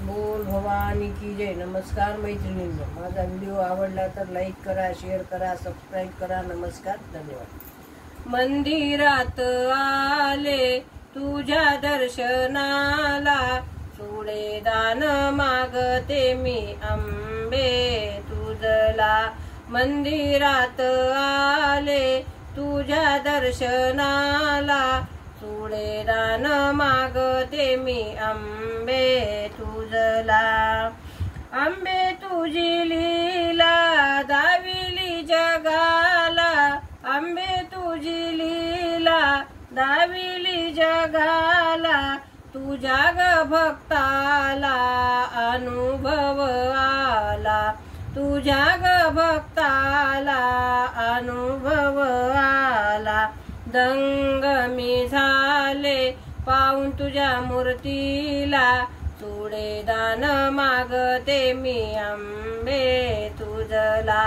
बोल भवानी की जय। नमस्कार मैत्रिणींनो, माझा व्हिडिओ आवडला तर लाईक करा, शेअर करा, सबस्क्राईब करा। नमस्कार, धन्यवाद। मंदिरात आले तुझ्या दर्शनाला, सोडे दान मागते मी अंबे तुझला। मंदिरात आले तुझ्या दर्शनाला, सोडे दान मागते मी अंबे तुझला। अंबे तुझी लीला दाविली जगाला, अंबे तुझी लीला दाविली जगाला। तुझ्या ग भक्ताला अनुभव आला, तुझ्या ग भक्ताला अनुभव आला। दंग मी झाले पाहून तुझ्या मूर्तीला, सोडे दान मागते मी अंबे तुझला।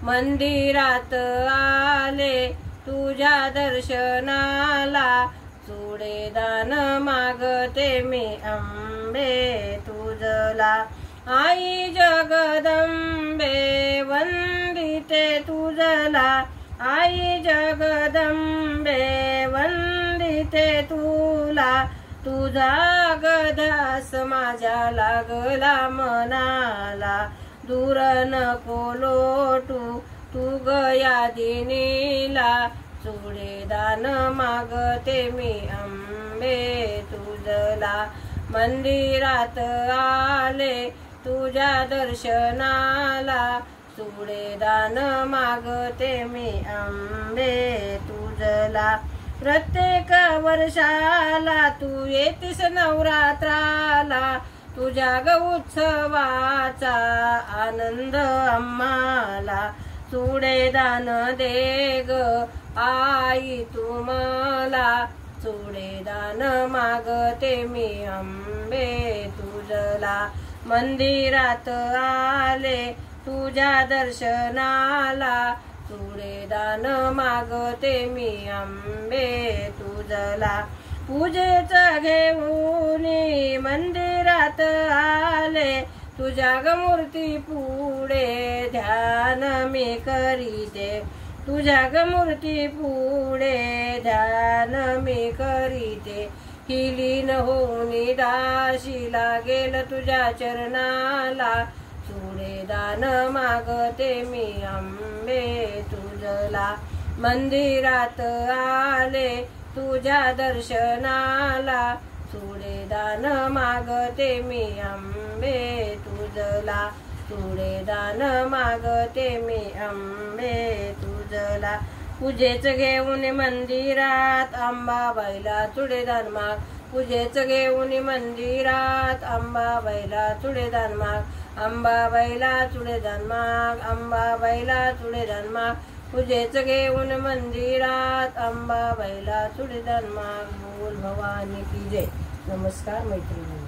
मंदिरात आले तुझ्या दर्शनाला, सोडे दान मागते मी अंबे तुझला। आई जगदंबे वंदिते तुझला, आई जगदंबे वंदिते तुला। तुझा गदास माझ्या लागला मनाला, दूर नको लोटू तू गया दिनीला। सोडे दान मागते मी अंबे तुझला। मंदिरात आले तुझ्या दर्शनाला, सोडे दान मागते मी अंबे तुझला। प्रत्येक वर्षाला तू येतीस नवरात्राला, तुझ्या ग उत्सवाचा आनंद आम्हाला। सोडे दान दे ग आई तुम्हाला, सोडे दान मागते मी अंबे तुझला। मंदिरात आले तुझ्या दर्शनाला, सोडे दान मागते मी अंबे तुझला। पूजेच घेऊन मंदिरात आले, तुझ्या ग मूर्ती पुढे ध्यान मी करीते, तुझ्या ग मूर्ती पुढे ध्यान मी करीते। हिलीन होऊन दाशी लागेल तुझ्या चरणाला, सोडे दान मागते मी अंबे तुझला। मंदिरात आले तुझ्या दर्शनाला, सोडे दान मागते मी अंबे तुझला। सोडे दान मागते मी अंबे तुझला। पूजेच घेऊन मंदिरात अंबाबाईला चुडे दान माग, पूजेच घेऊन मंदिरात अंबाबाईला चुडे दान माग, अंबाबाईला चुडे दान माग, अंबाबाईला चुडे दान माग। पूजेच घेऊन मंदिरात अंबाबाईला चुडे दान माग। बोल भवानी की जय। नमस्कार मैत्रिणी।